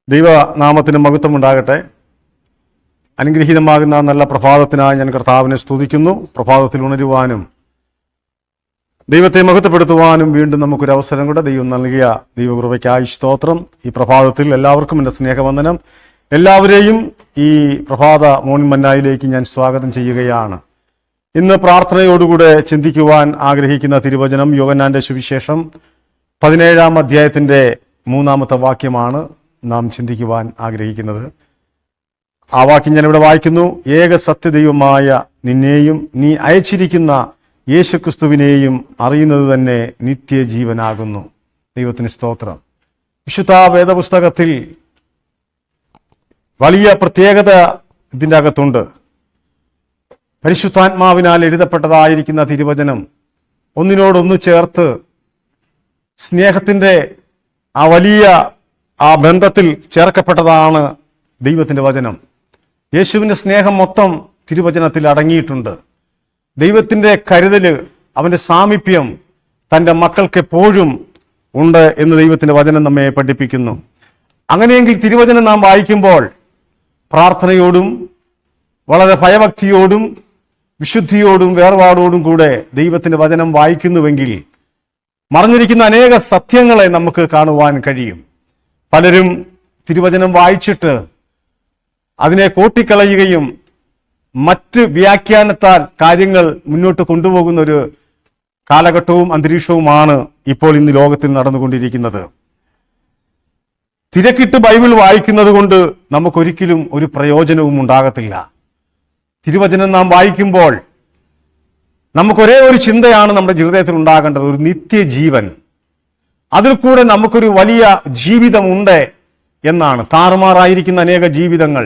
ദൈവനാമത്തിന് മഹത്വം ഉണ്ടാകട്ടെ. അനുഗ്രഹീതമാകുന്ന നല്ല പ്രഭാതത്തിനായി ഞാൻ കർത്താവിനെ സ്തുതിക്കുന്നു. പ്രഭാതത്തിൽ ഉണരുവാനും ദൈവത്തെ മഹത്വപ്പെടുത്തുവാനും വീണ്ടും നമുക്കൊരു അവസരം കൂടെ ദൈവം നൽകിയ ദൈവകൃപയ്ക്കായി സ്തോത്രം. ഈ പ്രഭാതത്തിൽ എല്ലാവർക്കും എൻ്റെ സ്നേഹവന്ദനം. എല്ലാവരെയും ഈ പ്രഭാത മോർണിംഗ് മന്നായിലേക്ക് ഞാൻ സ്വാഗതം ചെയ്യുകയാണ്. ഇന്ന് പ്രാർത്ഥനയോടുകൂടെ ചിന്തിക്കുവാൻ ആഗ്രഹിക്കുന്ന തിരുവചനം യോഹന്നാന്റെ സുവിശേഷം 17-ാം അധ്യായത്തിൻ്റെ 3-ാമത്തെ വാക്യമാണ് നാം ചിന്തിക്കുവാൻ ആഗ്രഹിക്കുന്നത്. ആ വാക്യം ഞാനിവിടെ വായിക്കുന്നു. ഏക സത്യദൈവമായ നിന്നെയും നീ അയച്ചിരിക്കുന്ന യേശുക്രിസ്തുവിനെയും അറിയുന്നത് തന്നെ നിത്യജീവനാകുന്നു. ദൈവത്തിന് സ്തോത്രം. വിശുദ്ധ വേദപുസ്തകത്തിൽ വലിയ പ്രത്യേകത ഇതിൻ്റെ അകത്തുണ്ട്. പരിശുദ്ധാത്മാവിനാൽ എഴുതപ്പെട്ടതായിരിക്കുന്ന തിരുവചനം ഒന്നിനോടൊന്ന് ചേർത്ത് സ്നേഹത്തിൻ്റെ ആ വലിയ ആ ബന്ധത്തിൽ ചേർക്കപ്പെട്ടതാണ് ദൈവത്തിൻ്റെ വചനം. യേശുവിൻ്റെ സ്നേഹം മൊത്തം തിരുവചനത്തിൽ അടങ്ങിയിട്ടുണ്ട്. ദൈവത്തിൻ്റെ കരുതല്, അവൻ്റെ സാമീപ്യം തൻ്റെ മക്കൾക്ക് എപ്പോഴും ഉണ്ട് എന്ന് ദൈവത്തിൻ്റെ വചനം നമ്മെ പഠിപ്പിക്കുന്നു. അങ്ങനെയെങ്കിൽ തിരുവചനം നാം വായിക്കുമ്പോൾ പ്രാർത്ഥനയോടും വളരെ ഭയഭക്തിയോടും വിശുദ്ധിയോടും വേർപാടോടും കൂടെ ദൈവത്തിൻ്റെ വചനം വായിക്കുന്നുവെങ്കിൽ മറഞ്ഞിരിക്കുന്ന അനേക സത്യങ്ങളെ നമുക്ക് കാണുവാൻ കഴിയും. പലരും തിരുവചനം വായിച്ചിട്ട് അതിനെ കോട്ടിക്കളയുകയും മറ്റ് വ്യാഖ്യാനത്താൽ കാര്യങ്ങൾ മുന്നോട്ട് കൊണ്ടുപോകുന്ന ഒരു കാലഘട്ടവും അന്തരീക്ഷവുമാണ് ഇപ്പോൾ ഇന്ന് ലോകത്തിൽ നടന്നുകൊണ്ടിരിക്കുന്നത്. തിരക്കിട്ട് ബൈബിൾ വായിക്കുന്നത് കൊണ്ട് നമുക്കൊരിക്കലും ഒരു പ്രയോജനവും ഉണ്ടാകത്തില്ല. തിരുവചനം നാം വായിക്കുമ്പോൾ നമുക്കൊരേ ഒരു ചിന്തയാണ് നമ്മുടെ ജീവിതത്തിൽ ഉണ്ടാകേണ്ടത്, ഒരു നിത്യജീവൻ. അതിൽ കൂടെ നമുക്കൊരു വലിയ ജീവിതമുണ്ട് എന്നാണ്. താറുമാറായിരിക്കുന്ന അനേക ജീവിതങ്ങൾ,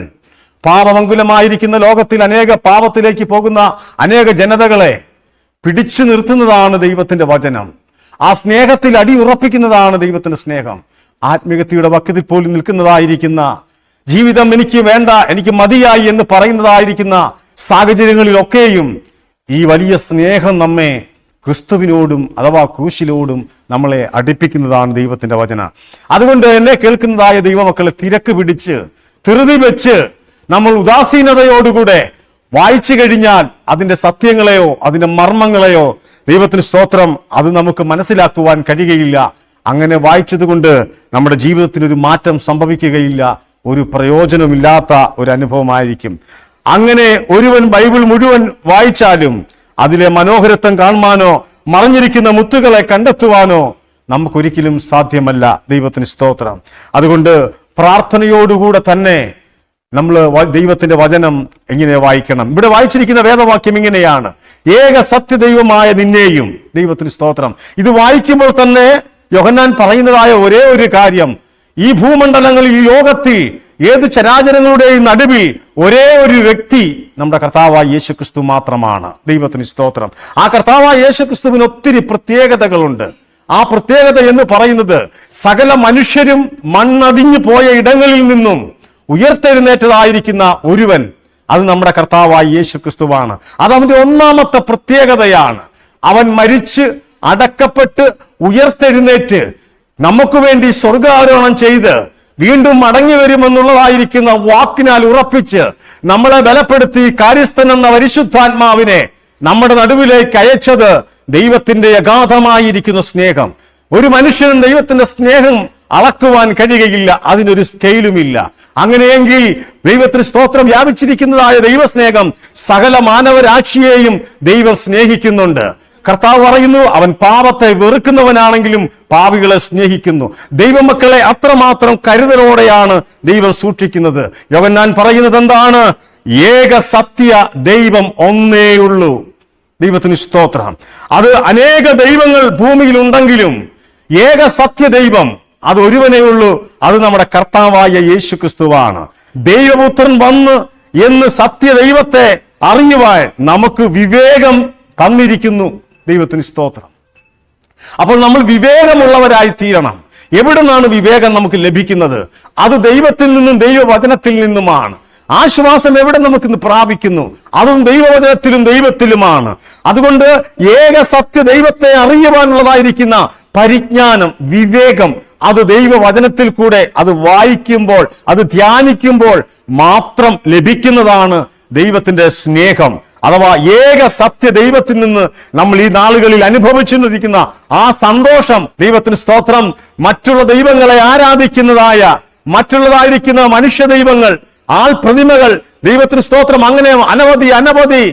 പാപമംഗുലമായിരിക്കുന്ന ലോകത്തിൽ അനേക പാപത്തിലേക്ക് പോകുന്ന അനേക ജനതകളെ പിടിച്ചു നിർത്തുന്നതാണ് ദൈവത്തിന്റെ വചനം. ആ സ്നേഹത്തിൽ അടിയുറപ്പിക്കുന്നതാണ് ദൈവത്തിന്റെ സ്നേഹം. ആത്മീയതയുടെ വക്കത്തിൽ പോലും നിൽക്കുന്നതായിരിക്കുന്ന ജീവിതം എനിക്ക് വേണ്ട, എനിക്ക് മതിയായി എന്ന് പറയുന്നതായിരിക്കുന്ന സാഹചര്യങ്ങളിലൊക്കെയും ഈ വലിയ സ്നേഹം നമ്മെ ക്രിസ്തുവിനോടും അഥവാ ക്രൂശിലോടും നമ്മളെ അടുപ്പിക്കുന്നതാണ് ദൈവത്തിന്റെ വചനം. അതുകൊണ്ട് എന്നെ കേൾക്കുന്നതായ ദൈവമക്കളെ തിരക്ക് പിടിച്ച് ധൃതി വെച്ച് നമ്മൾ ഉദാസീനതയോടുകൂടെ വായിച്ചു കഴിഞ്ഞാൽ അതിന്റെ സത്യങ്ങളെയോ അതിന്റെ മർമ്മങ്ങളെയോ ദൈവത്തിന് സ്തോത്രം അത് നമുക്ക് മനസ്സിലാക്കുവാൻ കഴിയുകയില്ല. അങ്ങനെ വായിച്ചത് കൊണ്ട് നമ്മുടെ ജീവിതത്തിനൊരു മാറ്റം സംഭവിക്കുകയില്ല, ഒരു പ്രയോജനമില്ലാത്ത ഒരു അനുഭവമായിരിക്കും. അങ്ങനെ ഒരുവൻ ബൈബിൾ മുഴുവൻ വായിച്ചാലും അതിലെ മനോഹരത്വം കാണുവാനോ മറഞ്ഞിരിക്കുന്ന മുത്തുകളെ കണ്ടെത്തുവാനോ നമുക്കൊരിക്കലും സാധ്യമല്ല. ദൈവത്തിന് സ്തോത്രം. അതുകൊണ്ട് പ്രാർത്ഥനയോടുകൂടെ തന്നെ നമ്മൾ ദൈവത്തിന്റെ വചനം എങ്ങനെ വായിക്കണം. ഇവിടെ വായിച്ചിരിക്കുന്ന വേദവാക്യം ഇങ്ങനെയാണ്: ഏക സത്യദൈവമായ നിന്നെയും. ദൈവത്തിന് സ്തോത്രം. ഇത് വായിക്കുമ്പോൾ തന്നെ യോഹന്നാൻ പറയുന്നതായ ഒരേ ഒരു കാര്യം, ഈ ഭൂമണ്ഡലങ്ങളിൽ ഈ ലോകത്തിൽ ഏത് ചരാചരങ്ങളുടെയും നടുവിൽ ഒരേ ഒരു വ്യക്തി നമ്മുടെ കർത്താവായ യേശുക്രിസ്തു മാത്രമാണ്. ദൈവത്തിന് സ്തോത്രം. ആ കർത്താവായ യേശുക്രിസ്തുവിന് ഒത്തിരി പ്രത്യേകതകളുണ്ട്. ആ പ്രത്യേകത എന്ന് പറയുന്നത് സകല മനുഷ്യരും മണ്ണടിഞ്ഞു പോയ ഇടങ്ങളിൽ നിന്നും ഉയർത്തെഴുന്നേറ്റതായിരിക്കുന്ന ഒരുവൻ, അത് നമ്മുടെ കർത്താവായ യേശുക്രിസ്തുവാണ്. അതവന്റെ ഒന്നാമത്തെ പ്രത്യേകതയാണ്. അവൻ മരിച്ച് അടക്കപ്പെട്ട് ഉയർത്തെഴുന്നേറ്റ് നമുക്ക് വേണ്ടി സ്വർഗാരോഹണം ചെയ്ത് വീണ്ടും മടങ്ങി വരുമെന്നുള്ളതായിരിക്കുന്ന വാക്കിനാൽ ഉറപ്പിച്ച് നമ്മളെ ബലപ്പെടുത്തി കാര്യസ്ഥൻ എന്ന പരിശുദ്ധാത്മാവിനെ നമ്മുടെ നടുവിലേക്ക് അയച്ചത് ദൈവത്തിന്റെ അഗാധമായിരിക്കുന്ന സ്നേഹം. ഒരു മനുഷ്യനും ദൈവത്തിന്റെ സ്നേഹം അളക്കുവാൻ കഴിയുകയില്ല, അതിനൊരു സ്കെയിലുമില്ല. അങ്ങനെയെങ്കിൽ ദൈവത്തിന് സ്തോത്രം വ്യാപിച്ചിരിക്കുന്നതായ ദൈവസ്നേഹം സകല മാനവരാശിയെയും ദൈവം സ്നേഹിക്കുന്നുണ്ട്. കർത്താവ് പറയുന്നു, അവൻ പാപത്തെ വെറുക്കുന്നവനാണെങ്കിലും പാപികളെ സ്നേഹിക്കുന്നു. ദൈവമക്കളെ അത്രമാത്രം കരുതലോടെയാണ് ദൈവം സൂക്ഷിക്കുന്നത്. യോഹന്നാൻ പറയുന്നത് എന്താണ്? ഏക സത്യ ദൈവം ഒന്നേയുള്ളൂ. ദൈവത്തിന് സ്തോത്രം. അത് അനേക ദൈവങ്ങൾ ഭൂമിയിൽ ഉണ്ടെങ്കിലും ഏക സത്യ ദൈവം അത് ഒരുവനേ ഉള്ളൂ. അത് നമ്മുടെ കർത്താവായ യേശുക്രിസ്തുവാണ്. ദൈവപുത്രൻ വന്ന് എന്ന് സത്യദൈവത്തെ അറിയുവാൻ നമുക്ക് വിവേകം തന്നിരിക്കുന്നു. ദൈവത്തിന് സ്തോത്രം. അപ്പോൾ നമ്മൾ വിവേകമുള്ളവരായി തീരണം. എവിടെ നിന്നാണ് വിവേകം നമുക്ക് ലഭിക്കുന്നത്? അത് ദൈവത്തിൽ നിന്നും ദൈവവചനത്തിൽ നിന്നുമാണ്. ആശ്വാസം എവിടെ നമുക്ക് പ്രാപിക്കുന്നു? അതും ദൈവവചനത്തിലും ദൈവത്തിലുമാണ്. അതുകൊണ്ട് ഏക സത്യ ദൈവത്തെ അറിയുവാനുള്ളതായിരിക്കുന്ന പരിജ്ഞാനം, വിവേകം അത് ദൈവവചനത്തിൽ കൂടെ അത് വായിക്കുമ്പോൾ, അത് ധ്യാനിക്കുമ്പോൾ മാത്രം ലഭിക്കുന്നതാണ് ദൈവത്തിന്റെ സ്നേഹം. അഥവാ ഏക സത്യ ദൈവത്തിൽ നിന്ന് നമ്മൾ ഈ നാളുകളിൽ അനുഭവിച്ചുകൊണ്ടിരിക്കുന്ന ആ സന്തോഷം, ദൈവത്തിന് സ്തോത്രം. മറ്റുള്ള ദൈവങ്ങളെ ആരാധിക്കുന്നതായ മറ്റുള്ളതായിരിക്കുന്ന മനുഷ്യ ദൈവങ്ങൾ, ആൾ പ്രതിമകൾ, ദൈവത്തിന് സ്തോത്രം, അങ്ങനെ അനവധി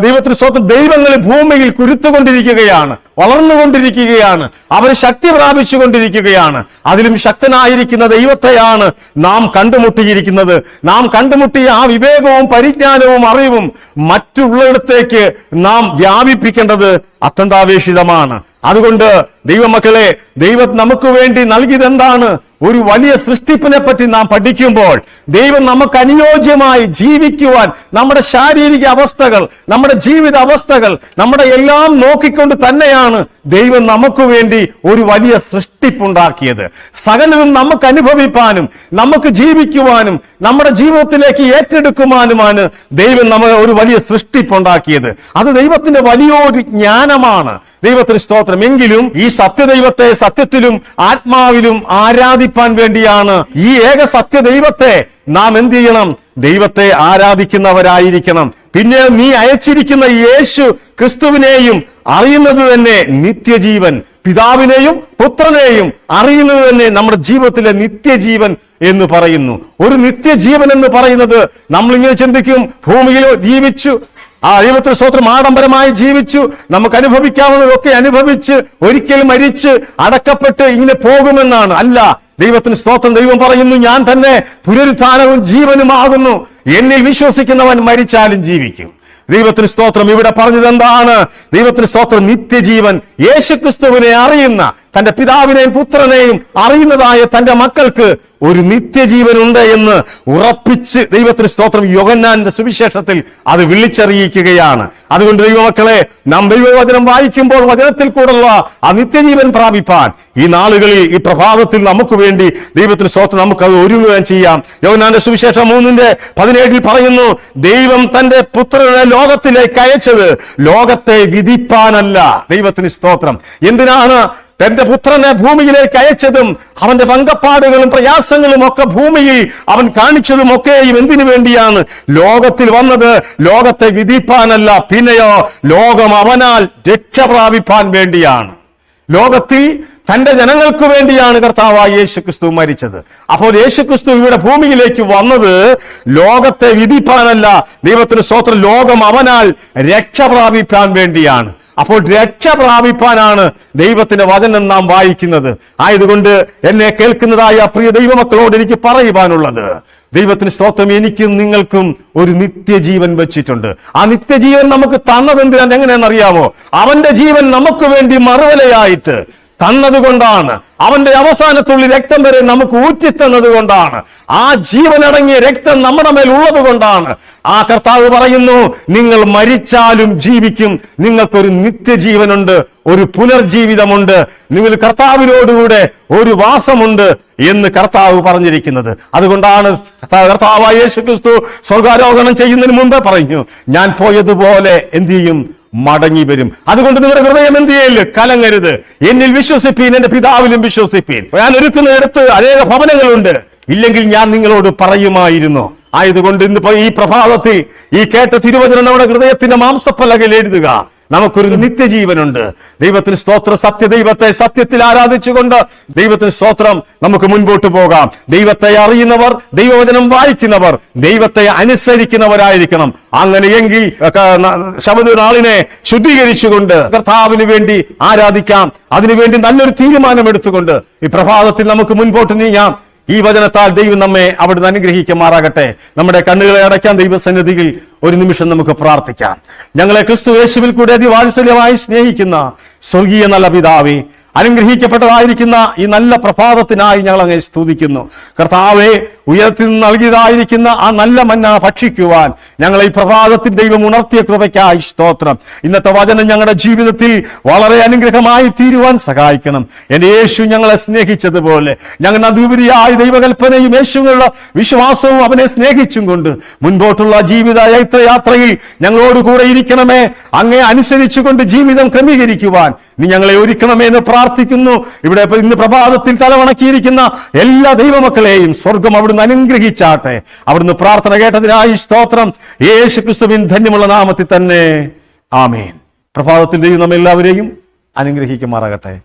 ദൈവത്തിന് സ്തോത്രം ദൈവങ്ങൾ ഭൂമിയിൽ കുരുത്തുകൊണ്ടിരിക്കുകയാണ്, വളർന്നുകൊണ്ടിരിക്കുകയാണ്, അവർ ശക്തി പ്രാപിച്ചുകൊണ്ടിരിക്കുകയാണ്. അതിലും ശക്തനായിരിക്കുന്ന ദൈവത്തെയാണ് നാം കണ്ടുമുട്ടിയിരിക്കുന്നത്. നാം കണ്ടുമുട്ടിയ ആ വിവേകവും പരിജ്ഞാനവും അറിവും മറ്റുള്ളിടത്തേക്ക് നാം വ്യാപിപ്പിക്കേണ്ടത് അത്യന്താപേക്ഷിതമാണ്. അതുകൊണ്ട് ദൈവമക്കളെ, ദൈവം നമുക്ക് വേണ്ടി നൽകിയതെന്താണ്? ഒരു വലിയ സൃഷ്ടിപ്പിനെ പറ്റി നാം പഠിക്കുമ്പോൾ ദൈവം നമുക്ക് അനുയോജ്യമായി ജീവിക്കുവാൻ നമ്മുടെ ശാരീരിക അവസ്ഥകൾ, നമ്മുടെ ജീവിത അവസ്ഥകൾ, നമ്മുടെ എല്ലാം നോക്കിക്കൊണ്ട് തന്നെയാണ് ദൈവം നമുക്ക് വേണ്ടി ഒരു വലിയ സൃഷ്ടിപ്പുണ്ടാക്കിയത്. സകലതും നമുക്ക് അനുഭവിപ്പാനും നമുക്ക് ജീവിക്കുവാനും നമ്മുടെ ജീവിതത്തിലേക്ക് ഏറ്റെടുക്കുവാനുമാണ് ദൈവം നമ്മൾ ഒരു വലിയ സൃഷ്ടിപ്പുണ്ടാക്കിയത്. അത് ദൈവത്തിന്റെ വലിയൊരു ജ്ഞാനമാണ്. ദൈവത്തിന് സ്തോത്രം. എങ്കിലും ഈ സത്യദൈവത്തെ സത്യത്തിലും ആത്മാവിലും ആരാധിപ്പാൻ വേണ്ടിയാണ് ഈ ഏക സത്യദൈവത്തെ നാം എന്ത് ചെയ്യണം? ദൈവത്തെ ആരാധിക്കുന്നവരായിരിക്കണം. പിന്നെ നീ അയച്ചിരിക്കുന്ന യേശു ക്രിസ്തുവിനെയും അറിയുന്നത് തന്നെ നിത്യജീവൻ, പിതാവിനെയും പുത്രനെയും അറിയുന്നത് തന്നെ നമ്മുടെ ജീവിതത്തിലെ നിത്യജീവൻ എന്ന് പറയുന്നു. ഒരു നിത്യജീവൻ എന്ന് പറയുന്നത് നമ്മളിങ്ങനെ ചിന്തിക്കും, ഭൂമിയിൽ ജീവിച്ചു, ദൈവത്തിന് സ്തോത്രം ആഡംബരമായി ജീവിച്ചു, നമുക്ക് അനുഭവിക്കാവുന്നതൊക്കെ അനുഭവിച്ച് ഒരിക്കൽ മരിച്ച് അടക്കപ്പെട്ട് ഇങ്ങനെ പോകുമെന്നാണ്. അല്ല, ദൈവത്തിന് സ്തോത്രം. ദൈവം പറയുന്നു, ഞാൻ തന്നെ പുനരുത്ഥാനവും ജീവനുമാകുന്നു, എന്നിൽ വിശ്വസിക്കുന്നവൻ മരിച്ചാലും ജീവിക്കും. ദൈവത്തിന് സ്തോത്രം. ഇവിടെ പറഞ്ഞത് എന്താണ്? ദൈവത്തിന് സ്തോത്രം, നിത്യജീവൻ. യേശുക്രിസ്തുവിനെ അറിയുന്ന, തന്റെ പിതാവിനെയും പുത്രനെയും അറിയുന്നതായ തന്റെ മക്കൾക്ക് ഒരു നിത്യജീവൻ ഉണ്ട് എന്ന് ഉറപ്പിച്ച് ദൈവത്തിന് സ്തോത്രം യോഹന്നാന്റെ സുവിശേഷത്തിൽ അത് വിളിച്ചറിയിക്കുകയാണ്. അതുകൊണ്ട് ദൈവമക്കളെ, നാം ദൈവവചനം വായിക്കുമ്പോൾ വചനത്തിൽ കൂടെയുള്ള ആ നിത്യജീവൻ പ്രാപിപ്പാൻ ഈ നാളുകളിൽ, ഈ പ്രഭാതത്തിൽ നമുക്ക് വേണ്ടി ദൈവത്തിന് സ്തോത്രം നമുക്കത് ഒരുങ്ങുകയും ചെയ്യാം. യോഹന്നാന്റെ സുവിശേഷം 3:17 പറയുന്നു, ദൈവം തന്റെ പുത്രനെ ലോകത്തിലേക്ക് അയച്ചത് ലോകത്തെ വിധിപ്പാനല്ല. ദൈവത്തിന് സ്തോത്രം. എന്തിനാണ് തന്റെ പുത്രനെ ഭൂമിയിലേക്ക് അയച്ചതും അവന്റെ പങ്കപ്പാടുകളും പ്രയാസങ്ങളും ഒക്കെ ഭൂമിയിൽ അവൻ കാണിച്ചതും ഒക്കെയും എന്തിനു വേണ്ടിയാണ്? ലോകത്തിൽ വന്നത് ലോകത്തെ വിധിപ്പാനല്ല, പിന്നെയോ ലോകം അവനാൽ രക്ഷ പ്രാപിപ്പാൻ വേണ്ടിയാണ്. ലോകത്തിൽ തന്റെ ജനങ്ങൾക്ക് വേണ്ടിയാണ് കർത്താവായ യേശുക്രിസ്തു മരിച്ചത്. അപ്പോൾ യേശുക്രിസ്തു ഇവിടെ ഭൂമിയിലേക്ക് വന്നത് ലോകത്തെ വിധിപ്പാനല്ല. ദൈവത്തിന് സ്തോത്രം, ലോകം അവനാൽ രക്ഷ പ്രാപിപ്പാൻ വേണ്ടിയാണ്. അപ്പോൾ രക്ഷ പ്രാപിപ്പാനാണ് ദൈവത്തിന്റെ വചനം നാം വായിക്കുന്നത്. ആയതുകൊണ്ട് എന്നെ കേൾക്കുന്നതായ പ്രിയ ദൈവമക്കളോട് എനിക്ക് പറയുവാനുള്ളത്, ദൈവത്തിന് സ്തോത്രം, എനിക്കും നിങ്ങൾക്കും ഒരു നിത്യജീവൻ വെച്ചിട്ടുണ്ട്. ആ നിത്യജീവൻ നമുക്ക് തന്നത് എങ്ങനെയാണെന്നറിയാമോ? അവന്റെ ജീവൻ നമുക്ക് വേണ്ടി മറുവലയായിട്ട് തന്നതുകൊണ്ടാണ്. അവന്റെ അവസാനത്തുള്ളി രക്തം വരെ നമുക്ക് ഊറ്റിത്തന്നത് കൊണ്ടാണ്. ആ ജീവനടങ്ങിയ രക്തം നമ്മുടെ മേൽ ഉള്ളത് കൊണ്ടാണ്. ആ കർത്താവ് പറയുന്നു, നിങ്ങൾ മരിച്ചാലും ജീവിക്കും, നിങ്ങൾക്കൊരു നിത്യജീവനുണ്ട്, ഒരു പുനർജീവിതമുണ്ട്, നിങ്ങൾ കർത്താവിനോടുകൂടെ ഒരു വാസമുണ്ട് എന്ന് കർത്താവ് പറഞ്ഞിരിക്കുന്നത്. അതുകൊണ്ടാണ് കർത്താവായ യേശുക്രിസ്തു സ്വർഗാരോഹണം ചെയ്യുന്നതിന് മുമ്പേ പറഞ്ഞു, ഞാൻ പോയതുപോലെ എന്ത് ചെയ്യും? മടങ്ങി വരും. അതുകൊണ്ട് നിങ്ങളുടെ ഹൃദയം എന്ത് ചെയ്യല്? കലങ്ങരുത്. എന്നിൽ വിശ്വസിപ്പീൻ, എന്റെ പിതാവിലും വിശ്വസിപ്പീൻ. ഞാൻ ഒരുക്കുന്നിടത്ത് അനേക ഭവനങ്ങളുണ്ട്, ഇല്ലെങ്കിൽ ഞാൻ നിങ്ങളോട് പറയുമായിരുന്നു. ആയതുകൊണ്ട് ഇന്നിപ്പോ ഈ പ്രഭാതത്തിൽ ഈ കേട്ട തിരുവചനം നമ്മുടെ ഹൃദയത്തിന്റെ മാംസപ്പലകയിൽ എഴുതുക. നമുക്കൊരു നിത്യജീവനുണ്ട്. ദൈവത്തിന് സ്തോത്രം. സത്യദൈവത്തെ സത്യത്തിൽ ആരാധിച്ചുകൊണ്ട് ദൈവത്തിന് സ്തോത്രം നമുക്ക് മുൻപോട്ട് പോകാം. ദൈവത്തെ അറിയുന്നവർ, ദൈവവചനം വായിക്കുന്നവർ, ദൈവത്തെ അനുസരിക്കുന്നവരായിരിക്കണം. അങ്ങനെയെങ്കിൽ ശബദ നാളിനെ ശുദ്ധീകരിച്ചുകൊണ്ട് കർത്താവിന് വേണ്ടി ആരാധിക്കാം. അതിനുവേണ്ടി നല്ലൊരു തീരുമാനം എടുത്തുകൊണ്ട് ഈ പ്രഭാതത്തിൽ നമുക്ക് മുൻപോട്ട് നീങ്ങാം. ഈ വചനത്താൽ ദൈവം നമ്മെ അവിടുന്ന് അനുഗ്രഹിക്കുമാറാകട്ടെ. നമ്മുടെ കണ്ണുകളെ അടയ്ക്കാൻ ദൈവസന്നിധിയിൽ ഒരു നിമിഷം നമുക്ക് പ്രാർത്ഥിക്കാം. ഞങ്ങളെ ക്രിസ്തു യേശുവിൽ കൂടെ അതിവാത്സല്യമായി സ്നേഹിക്കുന്ന സ്വർഗീയ നല്ല പിതാവേ, അനുഗ്രഹിക്കപ്പെട്ടതായിരിക്കുന്ന ഈ നല്ല പ്രഭാതത്തിനായി ഞങ്ങൾ അങ്ങേ സ്തുതിക്കുന്നു. കർത്താവെ, ഉയരത്തിൽ നിന്ന് നൽകിയതായിരിക്കുന്ന ആ നല്ല മന്ന ഭക്ഷിക്കുവാൻ ഞങ്ങളെ ഈ പ്രഭാതത്തിൽ ദൈവം ഉണർത്തിയ കൃപയ്ക്കായി സ്തോത്രം. ഇന്നത്തെ വചനം ഞങ്ങളുടെ ജീവിതത്തിൽ വളരെ അനുഗ്രഹമായി തീരുവാൻ സഹായിക്കണം. എന്റെ യേശു ഞങ്ങളെ സ്നേഹിച്ചതുപോലെ ഞങ്ങൾ അതുപരിയായ ദൈവകൽപ്പനയും യേശുവിനുള്ള വിശ്വാസവും അവനെ സ്നേഹിച്ചും കൊണ്ട് മുൻപോട്ടുള്ള ജീവിത ചൈത്രയാത്രയിൽ ഞങ്ങളോട് കൂടെ ഇരിക്കണമേ. അങ്ങേ അനുസരിച്ചുകൊണ്ട് ജീവിതം ക്രമീകരിക്കുവാൻ നീ ഞങ്ങളെ ഒരുക്കണമേ എന്ന് പ്രാർത്ഥിക്കുന്നു. ഇവിടെ ഇന്ന് പ്രഭാതത്തിൽ തലവണക്കിയിരിക്കുന്ന എല്ലാ ദൈവമക്കളെയും സ്വർഗം അവിടുന്ന് അനുഗ്രഹിച്ചാട്ടെ. അവിടുന്ന് പ്രാർത്ഥന കേട്ടതിനായി സ്തോത്രം. യേശു ക്രിസ്തുവിൻ ധന്യമുള്ള നാമത്തിൽ തന്നെ ആമേൻ. പ്രഭാതത്തിൽ ദൈവം നമ്മെല്ലാവരെയും അനുഗ്രഹിക്കുമാറാകട്ടെ.